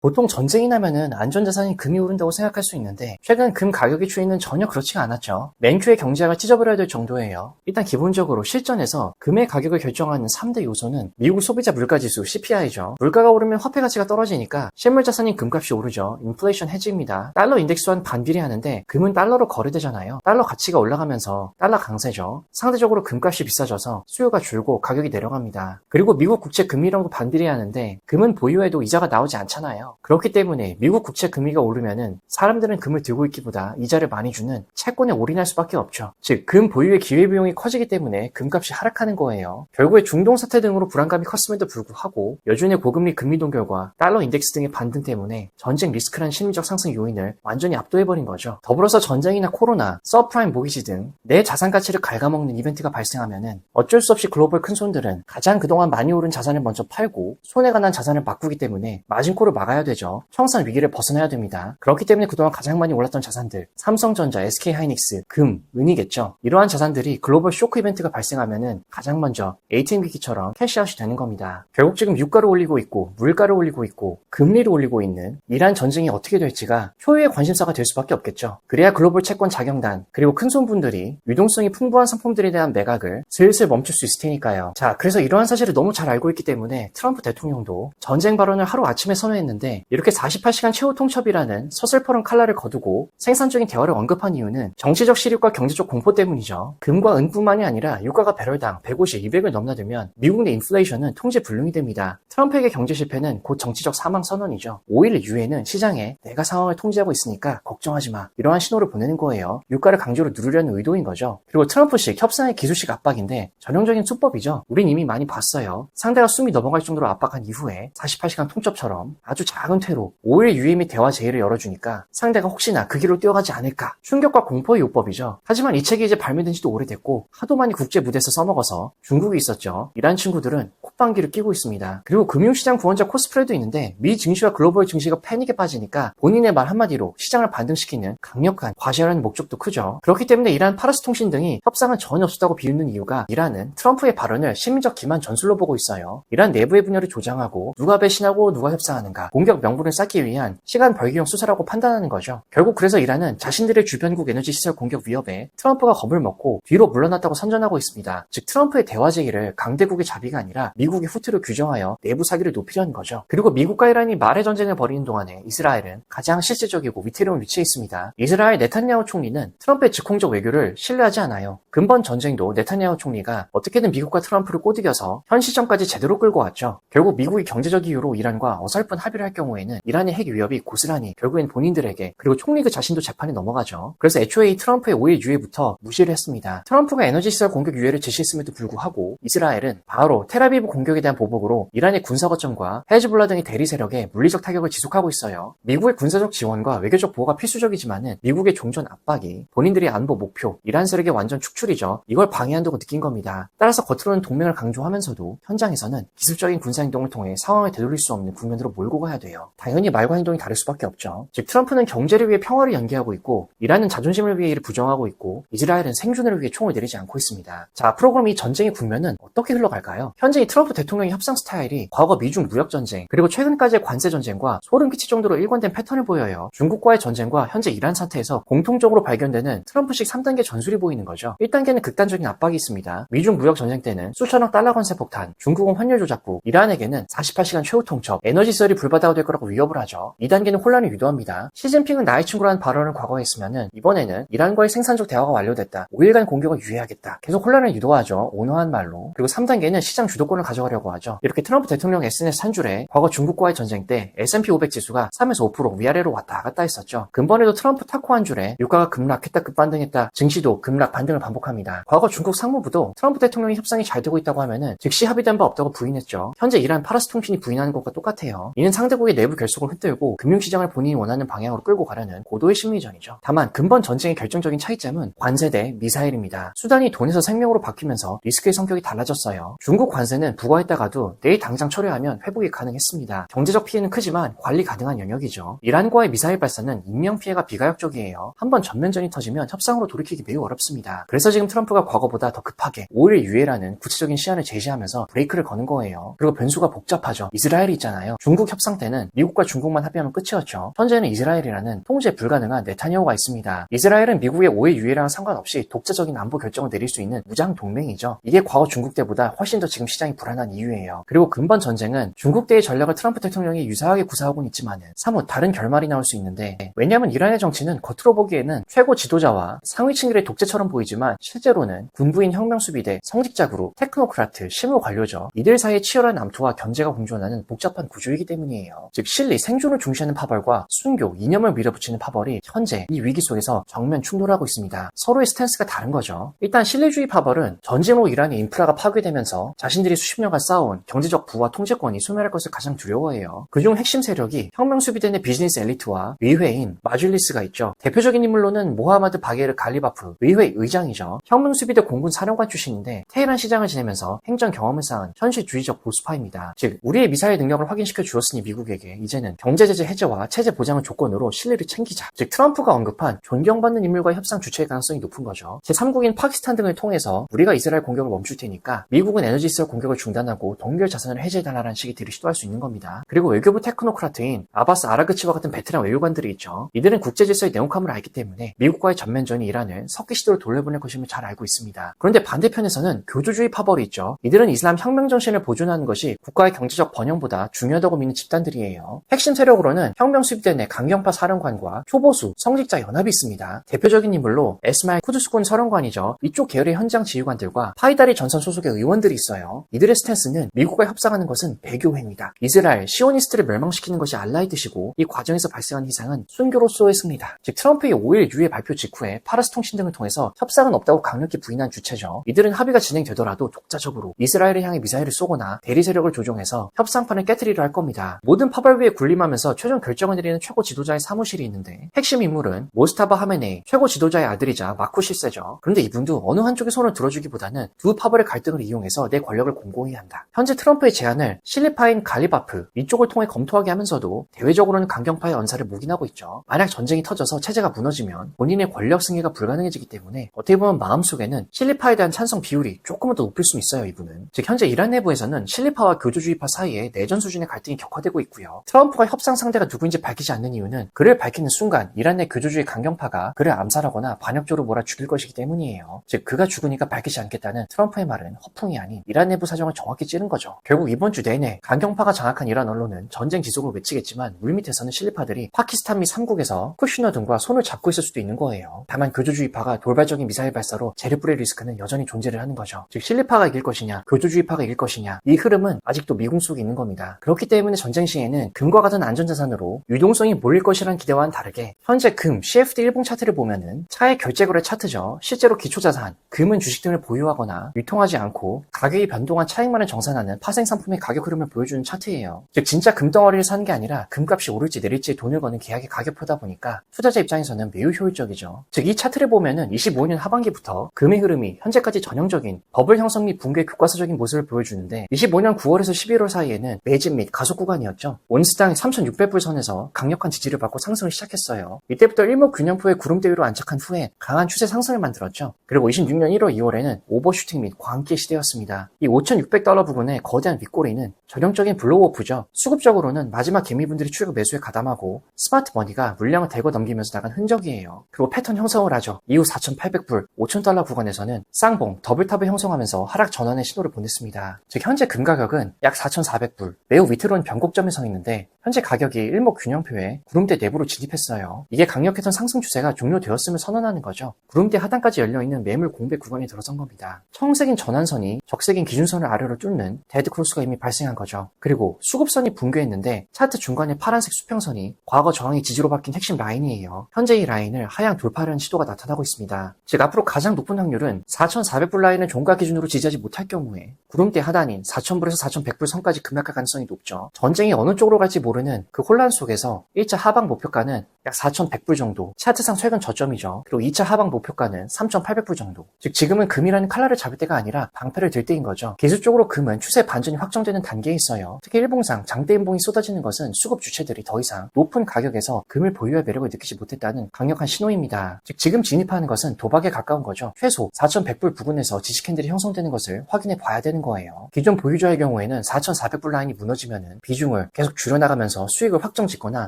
보통 전쟁이 나면은 안전자산인 금이 오른다고 생각할 수 있는데 최근 금 가격의 추이는 전혀 그렇지가 않았죠. 맨큐의 경제학을 찢어버려야 될 정도예요. 일단 기본적으로 실전에서 금의 가격을 결정하는 3대 요소는 미국 소비자 물가지수 CPI죠. 물가가 오르면 화폐 가치가 떨어지니까 실물자산인 금값이 오르죠. 인플레이션 헤지입니다. 달러 인덱스와는 반비례하는데 금은 달러로 거래되잖아요. 달러 가치가 올라가면서 달러 강세죠. 상대적으로 금값이 비싸져서 수요가 줄고 가격이 내려갑니다. 그리고 미국 국채 금리랑도 반비례하는데 금은 보유해도 이자가 나오지 않잖아요. 그렇기 때문에 미국 국채 금리가 오르면은 사람들은 금을 들고 있기보다 이자를 많이 주는 채권에 올인할 수밖에 없죠. 즉, 금 보유의 기회비용이 커지기 때문에 금값이 하락하는 거예요. 결국에 중동 사태 등으로 불안감이 컸음에도 불구하고 여전히 고금리 금리 동결과 달러 인덱스 등의 반등 때문에 전쟁 리스크라는 심리적 상승 요인을 완전히 압도해버린 거죠. 더불어서 전쟁이나 코로나, 서프라임 모기지 등 내 자산 가치를 갉아먹는 이벤트가 발생하면은 어쩔 수 없이 글로벌 큰손들은 가장 그동안 많이 오른 자산을 먼저 팔고 손해가 난 자산을 바꾸기 때문에 마진콜을 막아야 되죠. 청산 위기를 벗어나야 됩니다. 그렇기 때문에 그동안 가장 많이 올랐던 자산들, 삼성전자, SK하이닉스, 금, 은이겠죠. 이러한 자산들이 글로벌 쇼크 이벤트가 발생하면은 가장 먼저 ATM 기기처럼 캐시아웃이 되는 겁니다. 결국 지금 유가를 올리고 있고 물가를 올리고 있고 금리를 올리고 있는 이러한 전쟁이 어떻게 될지가 초유의 관심사가 될 수밖에 없겠죠. 그래야 글로벌 채권 자경단 그리고 큰손분들이 유동성이 풍부한 상품들에 대한 매각을 슬슬 멈출 수 있을 테니까요. 자, 그래서 이러한 사실을 너무 잘 알고 있기 때문에 트럼프 대통령도 전쟁 발언을 하루 아침에 선언했는데 이렇게 48시간 최후 통첩이라는 서슬퍼런 칼날을 거두고 생산적인 대화를 언급한 이유는 정치적 실익과 경제적 공포 때문이죠. 금과 은뿐만이 아니라 유가가 배럴당 150, 200을 넘나들면 미국 내 인플레이션은 통제 불능이 됩니다. 트럼프에게 경제 실패는 곧 정치적 사망 선언이죠. 오히려 유엔은 시장에 내가 상황을 통제하고 있으니까 걱정하지 마. 이러한 신호를 보내는 거예요. 유가를 강제로 누르려는 의도인 거죠. 그리고 트럼프식 협상의 기술식 압박인데 전형적인 수법이죠. 우린 이미 많이 봤어요. 상대가 숨이 넘어갈 정도로 압박한 이후에 48시간 통첩처럼 아주 작은 퇴로 오히려 유예 및 대화 제의를 열어주니까 상대가 혹시나 그 길로 뛰어가지 않을까 충격과 공포의 요법이죠. 하지만 이 책이 이제 발매된 지도 오래됐고 하도 많이 국제 무대에서 써먹어서 중국이 있었죠. 이란 친구들은 콧방귀를 끼고 있습니다. 그리고 금융시장 구원자 코스프레도 있는데 미 증시와 글로벌 증시가 패닉에 빠지니까 본인의 말 한마디로 시장을 반등시키는 강력한 과시하라는 목적도 크죠. 그렇기 때문에 이란 파르스 통신 등이 협상은 전혀 없었다고 비웃는 이유가 이란은 트럼프의 발언을 심리적 기만 전술로 보고 있어요. 이란 내부의 분열을 조장하고 누가 배신하고 누가 협상하는가 공격 명분을 쌓기 위한 시간 벌기용 수사라고 판단하는 거죠. 결국 그래서 이란은 자신들의 주변국 에너지 시설 공격 위협에 트럼프가 겁을 먹고 뒤로 물러났다고 선전하고 있습니다. 즉 트럼프의 대화 제의를 강대국의 자비가 아니라 미국의 후퇴로 규정하여 내부 사기를 높이려는 거죠. 그리고 미국과 이란이 말의 전쟁을 벌이는 동안에 이스라엘은 가장 실질적이고 위태로운 위치에 있습니다. 이스라엘 네탄야후 총리는 트럼프의 즉흥적 외교를 신뢰하지 않아요. 근본 전쟁도 네탄야후 총리가 어떻게든 미국과 트럼프를 꼬드겨서 현 시점까지 제대로 끌고 왔죠. 결국 미국이 경제적 이유로 이란과 어설픈 합의를 할 경우에는 이란의 핵 위협이 고스란히 결국엔 본인들에게 그리고 총리 그 자신도 재판에 넘어가죠. 그래서 애초에 이 트럼프의 5일 유예부터 무시를 했습니다. 트럼프가 에너지시설 공격 유예를 제시했음에도 불구하고 이스라엘은 바로 텔아비브 공격에 대한 보복으로 이란의 군사거점과 헤즈볼라 등의 대리 세력에 물리적 타격을 지속하고 있어요. 미국의 군사적 지원과 외교적 보호가 필수적이지만은 미국의 종전 압박이 본인들의 안보 목표, 이란 세력의 완전 축출이죠. 이걸 방해한다고 느낀 겁니다. 따라서 겉으로는 동맹을 강조하면서도 현장에서는 기습적인 군사행동을 통해 상황을 되돌릴 수 없는 국면으로 몰고 가야 돼요. 당연히 말과 행동이 다를 수밖에 없죠. 즉 트럼프는 경제를 위해 평화를 연기하고 있고 이란은 자존심을 위해 이를 부정하고 있고 이스라엘은 생존을 위해 총을 내리지 않고 있습니다. 자, 앞으로 그럼 이 전쟁의 국면은 어떻게 흘러갈까요? 현재 이 트럼프 대통령의 협상 스타일이 과거 미중 무역전쟁 그리고 최근까지의 관세전쟁과 소름 끼칠 정도로 일관된 패턴을 보여요. 중국과의 전쟁과 현재 이란 사태에서 공통적으로 발견되는 트럼프식 3단계 전술이 보이는 거죠. 1단계는 극단적인 압박이 있습니다. 미중 무역전쟁 때는 수천억 달러 관세 폭탄, 중국은 환율 조작국, 이란에게는 48시간 최후 통첩, 에너지시설이 불바다가 될 거라고 위협을 하죠. 2단계는 혼란을 유도합니다. 시진핑은 나의 친구라는 발언을 과거에 했으면은 이번에는 이란과의 생산적 대화가 완료됐다. 5일간 공격을 유예하겠다. 계속 혼란을 유도하죠. 온화한 말로. 그리고 3단계는 시장 주도권을 가져가려고 하죠. 이렇게 트럼프 대통령 SNS 한 줄에 과거 중국과의 전쟁 때 S&P 500 지수가 3에서 5% 위아래로 왔다 갔다 했었죠. 근본에도 트럼프 타코 한 줄에 유가가 급락했다 급반등했다 증시도 급락 반등을 반복합니다. 과거 중국 상무부도 트럼프 대통령이 협상이 잘 되고 있다고 하면은 즉시 합의된 바 없다고 부인했죠. 현재 이란 파르스 통신이 부인하는 것과 똑같아요. 이는 상대국의 내부 결속을 흔들고 금융시장을 본인이 원하는 방향으로 끌고 가려는 고도의 심리전이죠. 다만 근본 전쟁의 결정적인 차이점은 관세 대 미사일입니다. 수단이 돈에서 생명으로 바뀌면서 리스크의 성격이 달라졌어요. 중국 관세는 부과했다가도 내일 당장 철회하면 회복이 가능했습니다. 경제적 피해는 크지만 관리 가능한 영역이죠. 이란과의 미사일 발사는 인명피해가 비가역적이에요. 한번 전면전이 터지면 협상으로 돌이키기 매우 어렵습니다. 그래서 지금 트럼프가 과거보다 더 급하게 5일 유예라는 구체적인 시한을 제시하면서 브레이크를 거는 거예요. 그리고 변수가 복잡하죠. 이스라엘이 있잖아요. 중국 협상 때는 전에는 미국과 중국만 합의하면 끝이었죠. 현재는 이스라엘이라는 통제 불가능한 네타냐후가 있습니다. 이스라엘은 미국의 5일 유예랑 상관없이 독자적인 안보 결정을 내릴 수 있는 무장 동맹이죠. 이게 과거 중국 때보다 훨씬 더 지금 시장이 불안한 이유예요. 그리고 근본 전쟁은 중국 때의 전략을 트럼프 대통령이 유사하게 구사하고는 있지만은 사뭇 다른 결말이 나올 수 있는데, 왜냐하면 이란의 정치는 겉으로 보기에는 최고 지도자와 상위층들의 독재처럼 보이지만 실제로는 군부인 혁명수비대, 성직자 그룹, 테크노크라트, 실무 관료죠. 이들 사이의 치열한 암투와 견제가 공존하는 복잡한 구조이기 때문이에요. 즉 실리, 생존을 중시하는 파벌과 순교, 이념을 밀어붙이는 파벌이 현재 이 위기 속에서 정면 충돌하고 있습니다. 서로의 스탠스가 다른 거죠. 일단 실리주의 파벌은 전쟁 후 이란의 인프라가 파괴되면서 자신들이 수십 년간 쌓아온 경제적 부와 통제권이 소멸할 것을 가장 두려워해요. 그중 핵심 세력이 혁명수비대 내 비즈니스 엘리트와 의회인 마줄리스가 있죠. 대표적인 인물로는 모하마드 바게르 갈리바프 의회 의장이죠. 혁명수비대 공군 사령관 출신인데 테헤란 시장을 지내면서 행정 경험을 쌓은 현실주의적 보수파입니다. 즉 우리의 미사일 능력을 확인시켜 주었으니 미국에게 이제는 경제제재 해제와 체제 보장을 조건으로 실리를 챙기자. 즉 트럼프가 언급한 존경받는 인물과의 협상 주체의 가능성이 높은 거죠. 제3국인 파키스탄 등을 통해서 우리가 이스라엘 공격을 멈출 테니까 미국은 에너지시설 공격을 중단하고 동결 자산을 해제해달라는 식의 딜을 시도할 수 있는 겁니다. 그리고 외교부 테크노크라트인 아바스 아라그치와 같은 베테랑 외교관들이 있죠. 이들은 국제질서의 내용감을 알기 때문에 미국과의 전면전이 이란을 석기 시도로 돌려보낼 것임을 잘 알고 있습니다. 그런데 반대편에서는 교조주의 파벌이 있죠. 이들은 이슬람 혁명 정신을 보존하는 것이 국가의 경제적 번영보다 중요하다고 믿는 집단들이에요. 핵심 세력으로는 혁명수비대 내 강경파 사령관과 초보수, 성직자 연합이 있습니다. 대표적인 인물로 에스마일 쿠두스군 사령관이죠. 이쪽 계열의 현장 지휘관들과 파이다리 전선 소속의 의원들이 있어요. 이들의 스탠스는 미국과 협상하는 것은 배교회입니다. 이스라엘, 시오니스트를 멸망시키는 것이 알라의 뜻이고 이 과정에서 발생한 희생은 순교로서의 승리다. 즉 트럼프의 5일 유예 발표 직후에 파르스 통신 등을 통해서 협상은 없다고 강력히 부인한 주체죠. 이들은 합의가 진행되더라도 독자적으로 이스라엘을 향해 미사일을 쏘거나 대리 세력을 조종해서 협상판을 깨트리려 할 겁니다. 모든 파벌 위에 군림하면서 최종 결정을 내리는 최고 지도자의 사무실이 있는데 핵심 인물은 모스타바 하메네이 최고 지도자의 아들이자 마쿠 실세죠. 그런데 이분도 어느 한쪽의 손을 들어주기보다는 두 파벌의 갈등을 이용해서 내 권력을 공고히 한다. 현재 트럼프의 제안을 실리파인 갈리바프 이쪽을 통해 검토하게 하면서도 대외적으로는 강경파의 언사를 묵인하고 있죠. 만약 전쟁이 터져서 체제가 무너지면 본인의 권력 승계가 불가능해지기 때문에 어떻게 보면 마음속에는 실리파에 대한 찬성 비율이 조금은 더 높일 수 있어요. 이분은. 즉 현재 이란 내부에서는 실리파와 교조주의파 사이에 내전 수준의 갈등이 격화되고 있고요. 트럼프가 협상 상대가 누구인지 밝히지 않는 이유는 그를 밝히는 순간 이란 내 교조주의 강경파가 그를 암살하거나 반역적으로 몰아 죽일 것이기 때문이에요. 즉 그가 죽으니까 밝히지 않겠다는 트럼프의 말은 허풍이 아닌 이란 내부 사정을 정확히 찌른 거죠. 결국 이번 주 내내 강경파가 장악한 이란 언론은 전쟁 지속을 외치겠지만 물밑에서는 실리파들이 파키스탄 미 3국에서 쿠슈너 등과 손을 잡고 있을 수도 있는 거예요. 다만 교조주의파가 돌발적인 미사일 발사로 재를 뿌릴 리스크는 여전히 존재를 하는 거죠. 즉 실리파가 이길 것이냐 교조주의파가 이길 것이냐 이 흐름은 아직도 미궁 속에 있는 겁니다. 그렇기 때문에 전쟁 시에는 금과 같은 안전자산으로 유동성이 몰릴 것이라는 기대와는 다르게 현재 금, CFD 일봉 차트를 보면은 차의 결제거래 차트죠. 실제로 기초자산, 금은 주식 등을 보유하거나 유통하지 않고 가격이 변동한 차익만을 정산하는 파생상품의 가격 흐름을 보여주는 차트예요. 즉 진짜 금덩어리를 사는 게 아니라 금값이 오를지 내릴지 돈을 거는 계약의 가격표다 보니까 투자자 입장에서는 매우 효율적이죠. 즉 이 차트를 보면은 25년 하반기부터 금의 흐름이 현재까지 전형적인 버블 형성 및 붕괴 교과서적인 모습을 보여주는데 25년 9월에서 11월 사이에는 매집 및 가속 구간이었죠. 온스당 3,600불 선에서 강력한 지지를 받고 상승을 시작했어요. 이때부터 일목균형표의 구름대 위로 안착한 후에 강한 추세 상승을 만들었죠. 그리고 26년 1월 2월에는 오버슈팅 및 광기의 시대였습니다. 이 $5,600 부근의 거대한 윗꼬리는 전형적인 블로우오프죠. 수급적으로는 마지막 개미분들이 출격 매수에 가담하고 스마트 머니가 물량을 대거 넘기면서 나간 흔적이에요. 그리고 패턴 형성을 하죠. 이후 4,800불, $5,000 구간에서는 쌍봉, 더블탑을 형성하면서 하락 전환의 신호를 보냈습니다. 즉 현재 금 가격은 약 4,400불, 매우 위태로운 변곡점에 서 있는데 현재 가격이 일목균형표에 구름대 내부로 진입했어요. 이게 강력했던 상승 추세가 종료되었음을 선언하는 거죠. 구름대 하단까지 열려있는 매물 공백 구간에 들어선 겁니다. 청색인 전환선이 적색인 기준선을 아래로 뚫는 데드크로스가 이미 발생한 거죠. 그리고 수급선이 붕괴했는데 차트 중간에 파란색 수평선이 과거 저항의 지지로 바뀐 핵심 라인이에요. 현재 이 라인을 하향 돌파하려는 시도가 나타나고 있습니다. 즉 앞으로 가장 높은 확률은 4,400불 라인을 종가 기준으로 지지하지 못할 경우에 구름대 하단인 4,000불에서 4,100불 선까지 급락할 가능성이 높죠. 전쟁이 어느 쪽으로 갈지 모르는 그 혼란 속에서 1차 하방 목표가는 약 4,100불 정도, 차트상 최근 저점이죠. 그리고 2차 하방 목표가는 3,800불 정도. 즉 지금은 금이라는 칼날을 잡을 때가 아니라 방패를 들 때인 거죠. 기술적으로 금은 추세 반전이 확정되는 단계에 있어요. 특히 일봉상 장대 인봉이 쏟아지는 것은 수급 주체들이 더 이상 높은 가격에서 금을 보유할 매력을 느끼지 못했다는 강력한 신호입니다. 즉 지금 진입하는 것은 도박에 가까운 거죠. 최소 4,100불 부근에서 지지 캔들이 형성되는 것을 확인해 봐야 되는 거예요. 기존 보유자의 경우에는 4,400불 라인이 무너지면 비중을 계속 줄여나가면서 수익을 확정 짓거나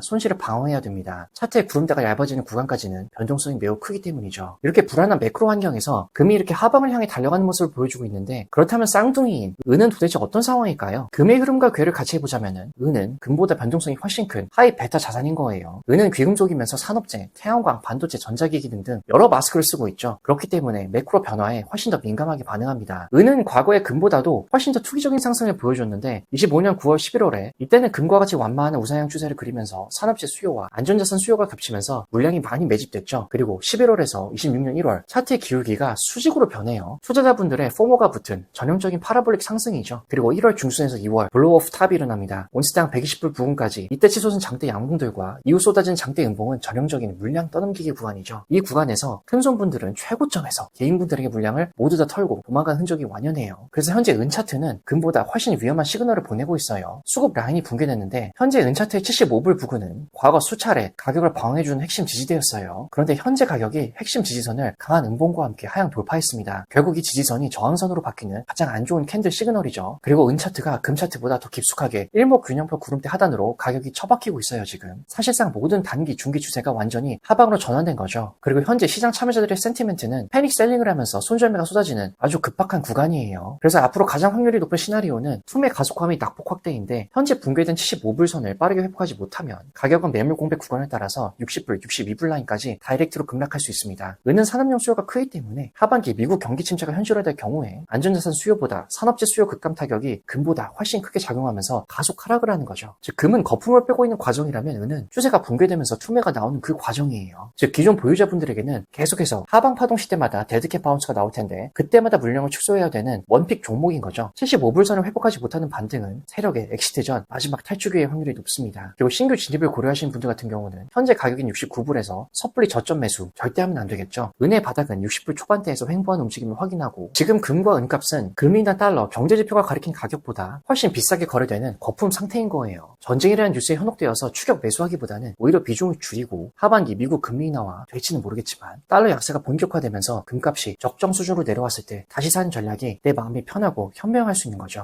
손실을 방어해야 됩니다. 차트의 구름대가 얇아지는 구간까지는 변동성이 매우 크기 때문이죠. 이렇게 불안한 매크로 환경에서 금이 이렇게 하방을 향해 달려가는 모습을 보여주고 있는데, 그렇다면 쌍둥이인 은은 도대체 어떤 상황일까요? 금의 흐름과 괴를 같이 해보자면 은은 금보다 변동성이 훨씬 큰 하이 베타 자산인 거예요. 은은 귀금속이면서 산업재, 태양광, 반도체, 전자기기 등등 여러 마스크를 쓰고 있죠. 그렇기 때문에 매크로 변화에 훨씬 더 민감하게 반응합니다. 은은 과거의 금보다도 훨씬 더 투기적인 상승을 보여줬는데 25년 9월 11월에 이때는 금과 같이 완만한 우상향 추세를 그리면서 산업재 수요와 안전자산 수요가 겹치면서 물량이 많이 매집됐죠. 그리고 11월에서 26년 1월 차트의 기울기가 수직으로 변해요. 투자자분들의 포모가 붙은 전형적인 파라볼릭 상승이죠. 그리고 1월 중순에서 2월 블로우 오프 탑이 일어납니다. 온스당 120불 부근까지 이때 치솟은 장대 양봉들과 이후 쏟아진 장대 음봉은 전형적인 물량 떠넘기기 구간이죠. 이 구간에서 큰손분들은 최고점에서 개인분들에게 물량을 모두 다 털고 도망간 흔적이 완연해요. 그래서 현재 은차트는 금보다 훨씬 위험한 시그널을 보내고 있어요. 수급 라인이 붕괴됐는데 현재 은차트의 75불 부근은 과거 수차례 가격을 방어해주는 핵심 지지대였어요. 그런데 현재 가격이 핵심 지지선을 강한 음봉과 함께 하향 돌파했습니다. 결국 이 지지선이 저항선으로 바뀌는 가장 안 좋은 캔들 시그널이죠. 그리고 은차트가 금차트보다 더 깊숙하게 일목균형표 구름대 하단으로 가격이 처박히고 있어요. 지금 사실상 모든 단기, 중기 추세가 완전히 하방으로 전환된 거죠. 그리고 현재 시장 참여자들의 센티멘트는 패닉 셀링을 하면서 손절매가 쏟아지는 아주 급박한 구간이에요. 그래서 앞으로 가장 확률이 높은 시나리오는 투매 가속화 및 낙폭 확대인데, 현재 붕괴된 75불 선을 빠르게 회복하지 못하면 가격은 매물 공백 구간에 따라서 60불, 62불 라인까지 다이렉트로 급락할 수 있습니다. 은은 산업용 수요가 크기 때문에 하반기 미국 경기 침체가 현실화될 경우에 안전자산 수요보다 산업재 수요 급감 타격이 금보다 훨씬 크게 작용하면서 가속 하락을 하는 거죠. 즉 금은 거품을 빼고 있는 과정이라면 은은 추세가 붕괴되면서 투매가 나오는 그 과정이에요. 즉 기존 보유자분들에게는 계속해서 하방 파동 시대마다 데드캣 바운스가 나올 텐데 그때마다 물량을 축소해야 되는 원픽 종목인 거죠. 75불 선을 회복하지 못하는 반등은 세력의 엑시트 전 마지막 탈출 기회의 확률이 높습니다. 그리고 신규 진입을 고려하시는 분들 같은 경우는 현재 가격인 69불에서 섣불리 저점 매수 절대 하면 안 되겠죠. 은의 바닥은 60불 초반대에서 횡보하는 움직임을 확인하고, 지금 금과 은값은 금이나 달러, 경제지표가 가리킨 가격보다 훨씬 비싸게 거래되는 거품 상태인 거예요. 전쟁이라는 뉴스에 현혹되어서 추격 매수하기보다는 오히려 비중을 줄이고 하반기 미국 금리 인하와 될지는 모르겠지만 달러 약세가 본격화되면서 금값이 적정 수준으로 내려왔을 때 다시 사는 전략이 내 마음이 편하고 현명할 수 있는 거죠.